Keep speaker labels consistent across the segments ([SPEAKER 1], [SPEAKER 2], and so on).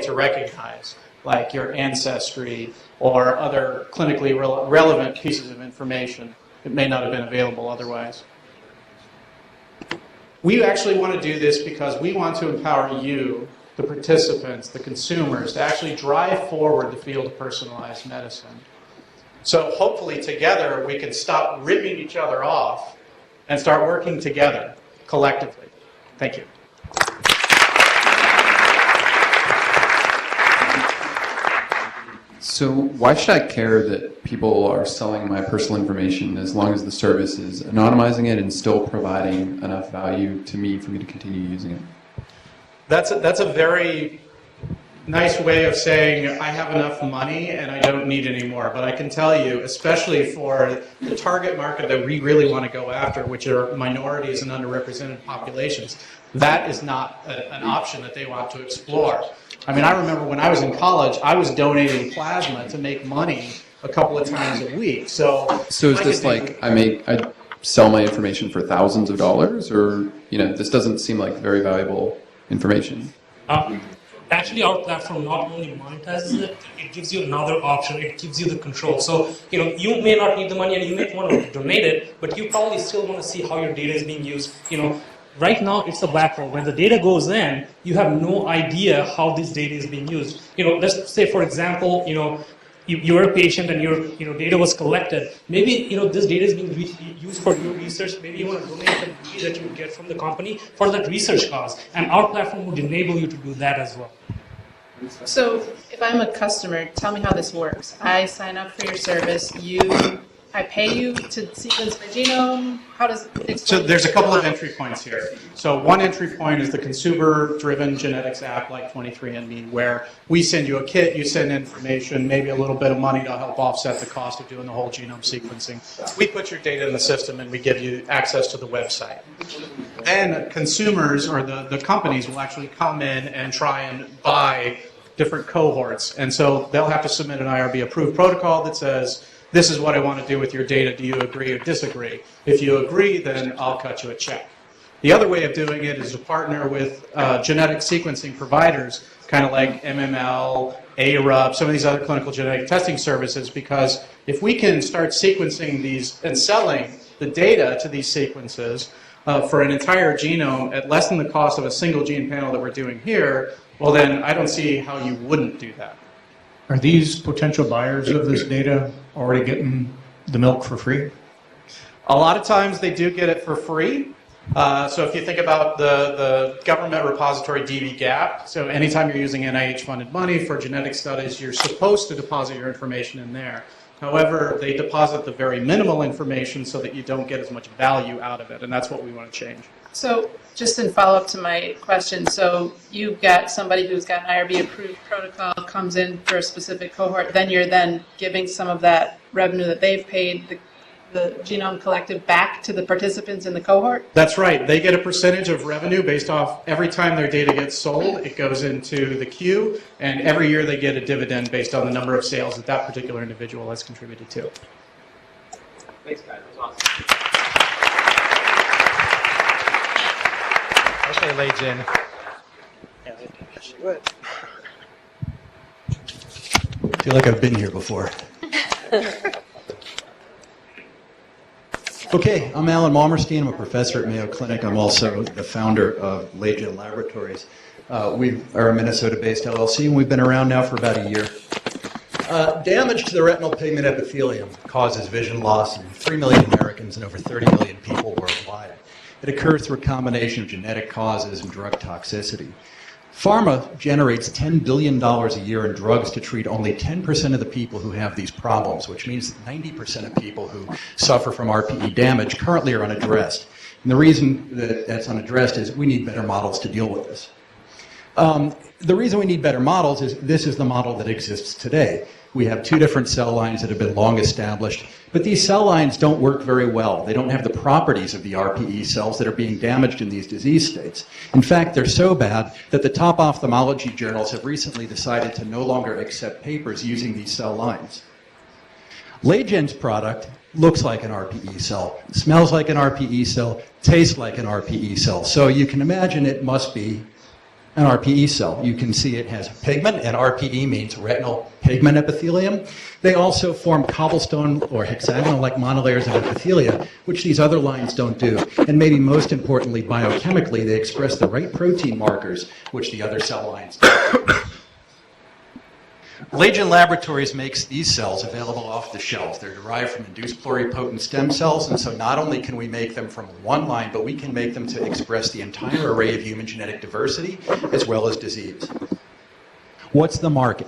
[SPEAKER 1] to recognize, like your ancestry or other clinically relevant pieces of information that may not have been available otherwise. We actually want to do this because we want to empower you, the participants, the consumers, to actually drive forward the field of personalized medicine. So hopefully together we can stop ripping each other off and start working together collectively. Thank you.
[SPEAKER 2] So why should I care that people are selling my personal information as long as the service is anonymizing it and still providing enough value to me for me to continue using it?
[SPEAKER 1] That's a very nice way of saying I have enough money and I don't need any more. But I can tell you, especially for the target market that we really want to go after, which are minorities and underrepresented populations, that is not an option that they want to explore. I mean, I remember when I was in college, I was donating plasma to make money a couple of times a week. So
[SPEAKER 2] is this like I sell my information for thousands of dollars, or this doesn't seem like very valuable information?
[SPEAKER 3] Actually, our platform not only monetizes it, it gives you another option. It gives you the control. So you may not need the money and you may want to donate it, but you probably still want to see how your data is being used. Right now, it's a black hole. When the data goes in, you have no idea how this data is being used. Let's say, for example, you're a patient and your data was collected. Maybe this data is being used for your research. Maybe you want to donate the money that you get from the company for that research cause. And our platform would enable you to do that as well.
[SPEAKER 4] So if I'm a customer, tell me how this works. I sign up for your service. I pay you to sequence my genome. How does it?
[SPEAKER 1] So there's a couple of entry points here. So one entry point is the consumer-driven genetics app like 23andMe, where we send you a kit, you send information, maybe a little bit of money to help offset the cost of doing the whole genome sequencing. We put your data in the system and we give you access to the website. Then consumers or the companies will actually come in and try and buy different cohorts. And so they'll have to submit an IRB-approved protocol that says, this is what I want to do with your data. Do you agree or disagree? If you agree, then I'll cut you a check. The other way of doing it is to partner with genetic sequencing providers, kind of like MML, ARUP, some of these other clinical genetic testing services, because if we can start sequencing these and selling the data to these sequences for an entire genome at less than the cost of a single gene panel that we're doing here, well then I don't see how you wouldn't do that.
[SPEAKER 5] Are these potential buyers of this data already getting the milk for free?
[SPEAKER 1] A lot of times they do get it for free. So if you think about the government repository dbGaP, so anytime you're using NIH-funded money for genetic studies, you're supposed to deposit your information in there. However, they deposit the very minimal information so that you don't get as much value out of it, and that's what we want to change.
[SPEAKER 4] So just in follow-up to my question, so you've got somebody who's got an IRB-approved protocol, comes in for a specific cohort, then you're then giving some of that revenue that they've paid, the genome collected, back to the participants in the cohort?
[SPEAKER 1] That's right. They get a percentage of revenue based off every time their data gets sold. It goes into the queue, and every year they get a dividend based on the number of sales that that particular individual has contributed to.
[SPEAKER 6] Thanks, guys. That was awesome. Okay, LAgen.
[SPEAKER 7] I feel like I've been here before. Okay, I'm Alan Malmerstein. I'm a professor at Mayo Clinic. I'm also the founder of LAgen Laboratories. We are a Minnesota-based LLC, and we've been around now for about a year. Damage to the retinal pigment epithelium causes vision loss in 3 million Americans and over 30 million people worldwide. It occurs through a combination of genetic causes and drug toxicity. Pharma generates $10 billion a year in drugs to treat only 10% of the people who have these problems, which means that 90% of people who suffer from RPE damage currently are unaddressed. And the reason that that's unaddressed is we need better models to deal with this. The reason we need better models is this is the model that exists today. We have two different cell lines that have been long established, but these cell lines don't work very well. They don't have the properties of the RPE cells that are being damaged in these disease states. In fact, they're so bad that the top ophthalmology journals have recently decided to no longer accept papers using these cell lines. LAgen's product looks like an RPE cell, smells like an RPE cell, tastes like an RPE cell. So you can imagine it must be an RPE cell. You can see it has pigment, and RPE means retinal pigment epithelium. They also form cobblestone or hexagonal-like monolayers of epithelia, which these other lines don't do. And maybe most importantly, biochemically, they express the right protein markers, which the other cell lines don't. LAgen Laboratories makes these cells available off the shelf. They're derived from induced pluripotent stem cells, and so not only can we make them from one line, but we can make them to express the entire array of human genetic diversity as well as disease. What's the market?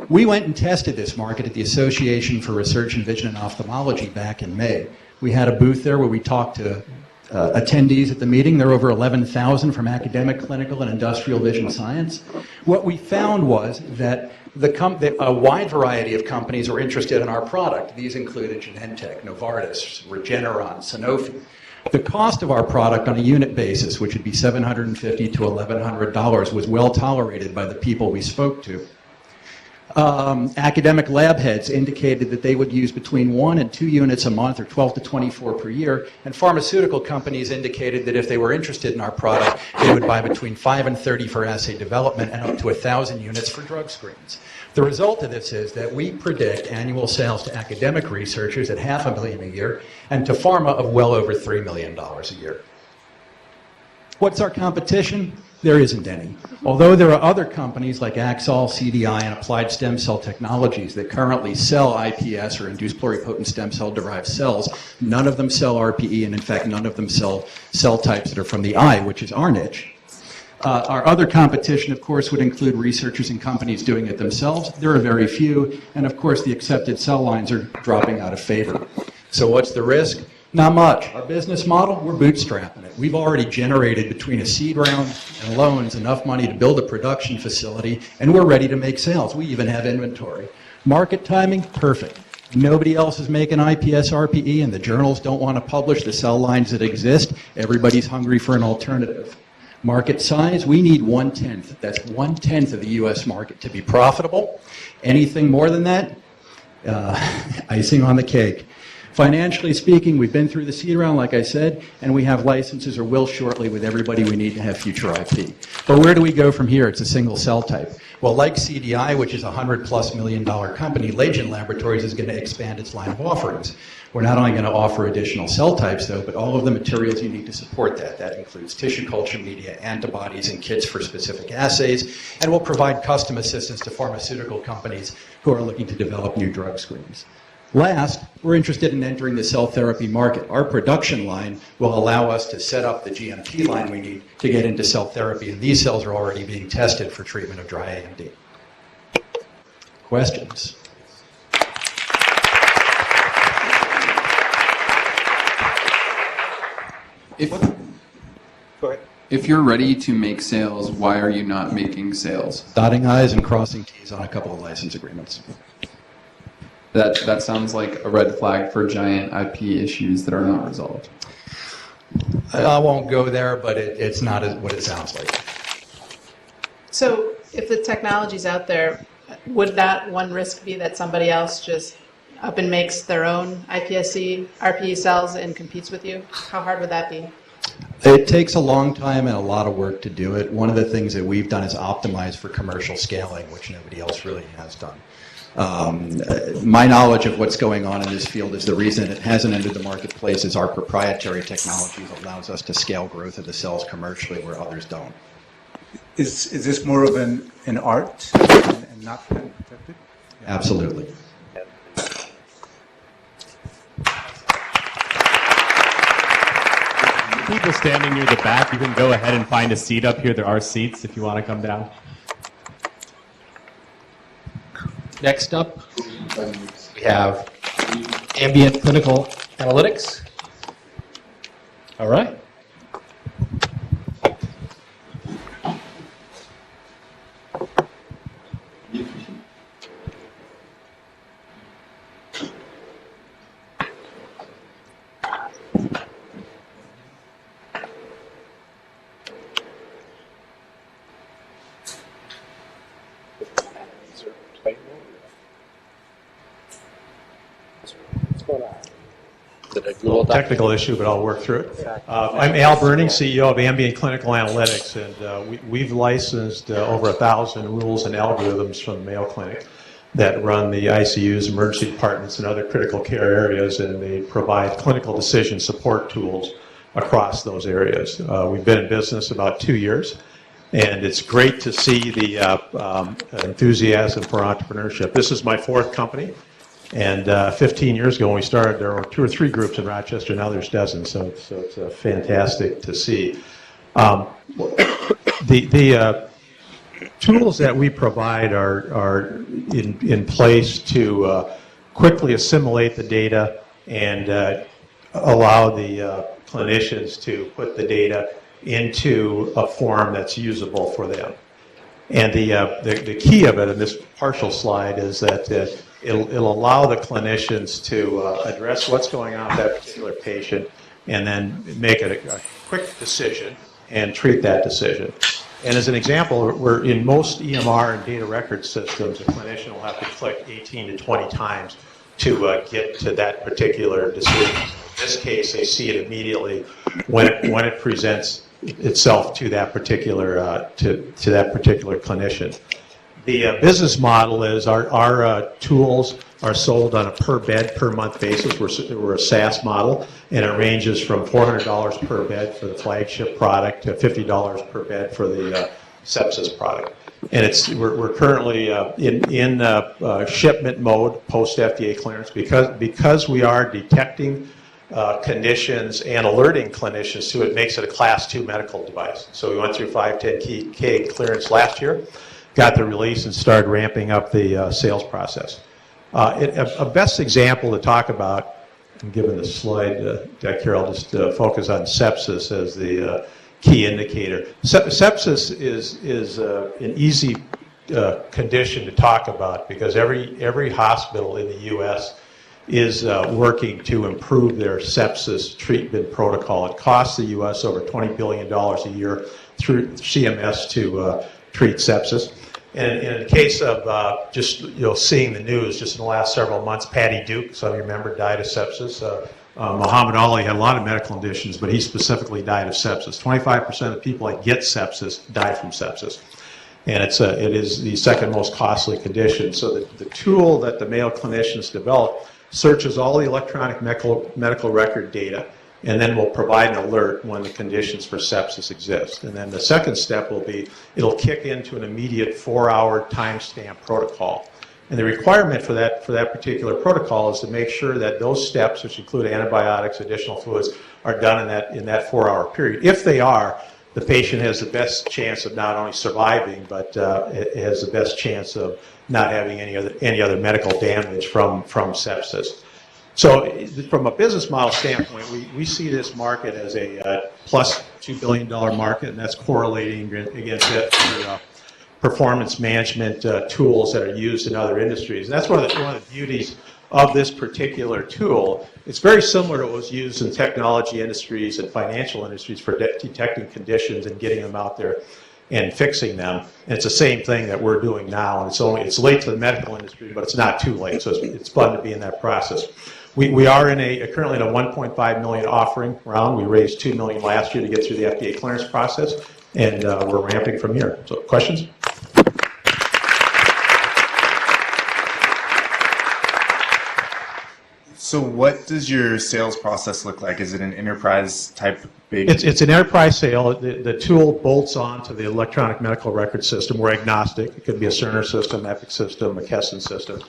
[SPEAKER 7] We went and tested this market at the Association for Research in Vision and Ophthalmology back in May. We had a booth there where we talked to attendees at the meeting. There were over 11,000 from academic, clinical, and industrial vision science. What we found was that a wide variety of companies were interested in our product. These included Genentech, Novartis, Regeneron, Sanofi. The cost of our product on a unit basis, which would be $750 to $1,100, was well tolerated by the people we spoke to. Academic lab heads indicated that they would use between 1 and 2 units a month, or 12 to 24 per year, and pharmaceutical companies indicated that if they were interested in our product, they would buy between 5 and 30 for assay development and up to 1,000 units for drug screens. The result of this is that we predict annual sales to academic researchers at $500,000 a year and to pharma of well over $3 million a year. What's our competition? There isn't any. Although there are other companies like Axol, CDI, and Applied Stem Cell Technologies that currently sell IPS or induced pluripotent stem cell derived cells, none of them sell RPE, and in fact none of them sell cell types that are from the eye, which is our niche. Our other competition, of course, would include researchers and companies doing it themselves. There are very few, and of course the accepted cell lines are dropping out of favor. So what's the risk? Not much. Our business model, we're bootstrapping it. We've already generated between a seed round and loans enough money to build a production facility, and we're ready to make sales. We even have inventory. Market timing, perfect. Nobody else is making IPS RPE, and the journals don't want to publish the cell lines that exist. Everybody's hungry for an alternative. Market size, we need 1/10. That's 1/10 of the U.S. market to be profitable. Anything more than that, icing on the cake. Financially speaking, we've been through the seed round, like I said, and we have licenses or will shortly with everybody we need to have future IP. But where do we go from here? It's a single cell type. Well, like CDI, which is a $100+ million company, LAgen Laboratories is going to expand its line of offerings. We're not only going to offer additional cell types, though, but all of the materials you need to support that. That includes tissue culture media, antibodies, and kits for specific assays, and we'll provide custom assistance to pharmaceutical companies who are looking to develop new drug screens. Last, we're interested in entering the cell therapy market. Our production line will allow us to set up the GMP line we need to get into cell therapy, and these cells are already being tested for treatment of dry AMD. Questions?
[SPEAKER 2] If you're ready to make sales, why are you not making sales?
[SPEAKER 7] Dotting I's and crossing T's on a couple of license agreements.
[SPEAKER 2] That sounds like a red flag for giant IP issues that are not resolved.
[SPEAKER 7] I won't go there, but it's not what it sounds like.
[SPEAKER 4] So if the technology's out there, would that one risk be that somebody else just up and makes their own iPSC, RPE cells and competes with you? How hard would that be?
[SPEAKER 7] It takes a long time and a lot of work to do it. One of the things that we've done is optimize for commercial scaling, which nobody else really has done. My knowledge of what's going on in this field is the reason it hasn't entered the marketplace is our proprietary technology that allows us to scale growth of the cells commercially where others don't.
[SPEAKER 8] Is this more of an art and not protected?
[SPEAKER 7] Absolutely.
[SPEAKER 9] People standing near the back, you can go ahead and find a seat up here. There are seats if you want to come down.
[SPEAKER 6] Next up, we have ambient clinical analytics. All right.
[SPEAKER 5] Technical issue, but I'll work through it. I'm Al Burning, CEO of Ambient Clinical Analytics, and we've licensed over 1,000 rules and algorithms from the Mayo Clinic that run the ICUs, emergency departments, and other critical care areas, and they provide clinical decision support tools across those areas. We've been in business about 2 years, and it's great to see the enthusiasm for entrepreneurship. This is my fourth company. And 15 years ago when we started, there were 2 or 3 groups in Rochester. Now there's dozens, so it's fantastic to see. The tools that we provide are in place to quickly assimilate the data and allow the clinicians to put the data into a form that's usable for them. And the key of it in this partial slide is that it'll allow the clinicians to address what's going on with that particular patient and then make it a quick decision and treat that decision. And as an example, we're in most EMR and data record systems, a clinician will have to click 18 to 20 times to get to that particular decision. In this case, they see it immediately when it presents itself to that particular to that particular clinician. The business model is our tools are sold on a per bed per month basis. We're a SaaS model, and it ranges from $400 per bed for the flagship product to $50 per bed for the sepsis product. And we're currently in shipment mode post FDA clearance because we are detecting conditions and alerting clinicians to it. Makes it a Class 2 medical device. So we went through 510(k) clearance last year, got the release, and started ramping up the sales process. A best example to talk about, and given the slide deck here, I'll just focus on sepsis as the key indicator. Sepsis is an easy condition to talk about because every hospital in the U.S. is working to improve their sepsis treatment protocol. It costs the U.S. over $20 billion a year through CMS to treat sepsis. And in the case of just seeing the news, just in the last several months, Patty Duke, some of you remember, died of sepsis. Muhammad Ali had a lot of medical conditions, but he specifically died of sepsis. 25% of the people that get sepsis die from sepsis. And it is the second most costly condition. So the tool that the Mayo clinicians developed searches all the electronic medical record data, and then will provide an alert when the conditions for sepsis exist. And then the second step will be, it'll kick into an immediate 4-hour timestamp protocol. And the requirement for that particular protocol is to make sure that those steps, which include antibiotics, additional fluids, are done in that 4-hour period. If they are, the patient has the best chance of not only surviving, but it has the best chance of not having any other medical damage from sepsis. So from a business model standpoint, we see this market as a plus $2 billion market, and that's correlating against it for performance management tools that are used in other industries. And that's one of the beauties of this particular tool. It's very similar to what was used in technology industries and financial industries for detecting conditions and getting them out there and fixing them. And it's the same thing that we're doing now. And it's late to the medical industry, but it's not too late. So it's fun to be in that process. We are currently in a $1.5 million offering round. We raised $2 million last year to get through the FDA clearance process, and we're ramping from here. So, questions?
[SPEAKER 10] So, what does your sales process look like? Is it an enterprise type big?
[SPEAKER 5] It's an enterprise sale. The tool bolts onto the electronic medical record system. We're agnostic. It could be a Cerner system, Epic system, McKesson system.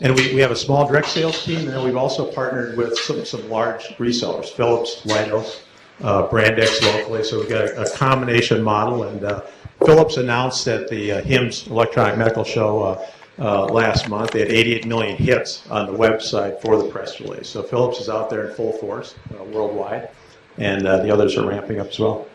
[SPEAKER 5] And we have a small direct sales team, and then we've also partnered with some large resellers, Philips, Leidos, Brandex locally. So we've got a combination model. And Philips announced at the HIMSS Electronic Medical Show last month, they had 88 million hits on the website for the press release. So Philips is out there in full force worldwide, and the others are ramping up as well.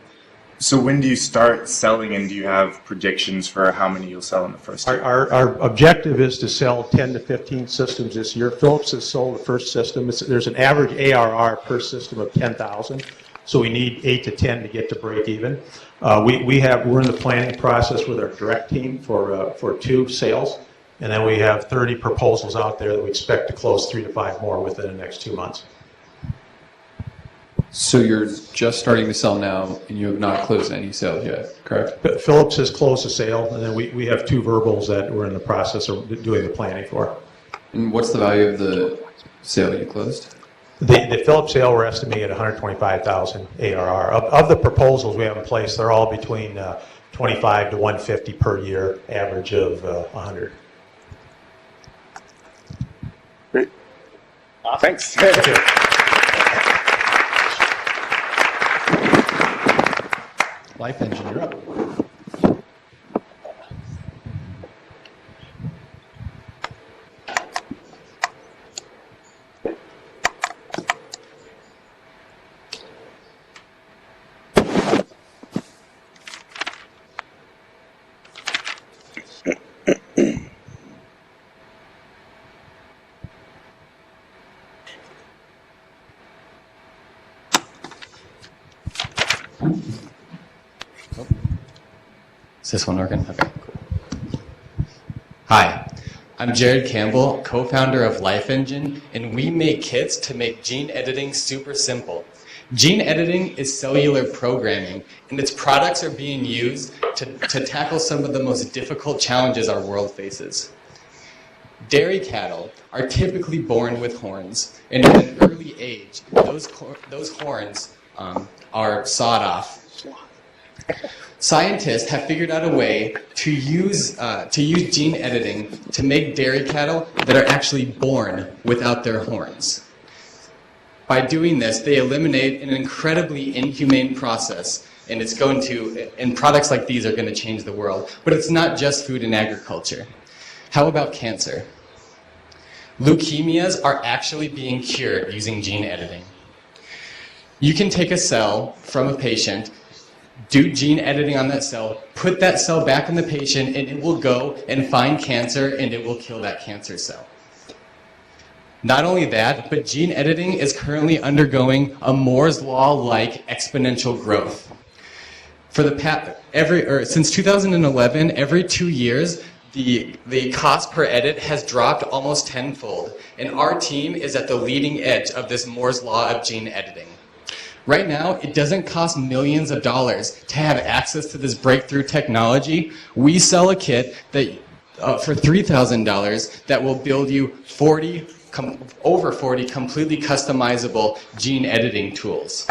[SPEAKER 10] So when do you start selling, and do you have predictions for how many you'll sell in the first year?
[SPEAKER 5] Our objective is to sell 10 to 15 systems this year. Philips has sold the first system. There's an average ARR per system of 10,000, so we need 8 to 10 to get to break even. We're in the planning process with our direct team for 2 sales, and then we have 30 proposals out there that we expect to close 3 to 5 more within the next 2 months.
[SPEAKER 2] So you're just starting to sell now, and you have not closed any sales yet, correct?
[SPEAKER 5] Phillips has closed the sale, and then we have 2 verbals that we're in the process of doing the planning for.
[SPEAKER 2] And what's the value of the sale you closed?
[SPEAKER 5] The Phillips sale, we're estimating at 125,000 ARR. Of the proposals we have in place, they're all between 25 to 150 per year, average of 100.
[SPEAKER 10] Great. Thanks.
[SPEAKER 6] LifeEngine, you're up.
[SPEAKER 11] Is this one working? Okay, cool. Hi, I'm Jared Campbell, co-founder of LifeEngine, and we make kits to make gene editing super simple. Gene editing is cellular programming, and its products are being used to tackle some of the most difficult challenges our world faces. Dairy cattle are typically born with horns, and at an early age, those horns are sawed off. Scientists have figured out a way to use gene editing to make dairy cattle that are actually born without their horns. By doing this, they eliminate an incredibly inhumane process, and products like these are going to change the world. But it's not just food and agriculture. How about cancer? Leukemias are actually being cured using gene editing. You can take a cell from a patient, do gene editing on that cell, put that cell back in the patient, and it will go and find cancer, and it will kill that cancer cell. Not only that, but gene editing is currently undergoing a Moore's Law-like exponential growth. Since 2011, every 2 years, the cost per edit has dropped almost tenfold, and our team is at the leading edge of this Moore's Law of gene editing. Right now, it doesn't cost millions of dollars to have access to this breakthrough technology. We sell a kit that for $3,000 that will build you over 40 completely customizable gene editing tools.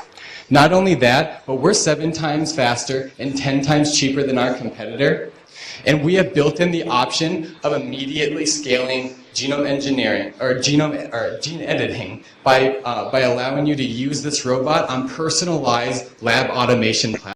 [SPEAKER 11] Not only that, but we're 7 times faster and 10 times cheaper than our competitor. And we have built in the option of immediately scaling genome engineering or gene editing by allowing you to use this robot on personalized lab automation platforms.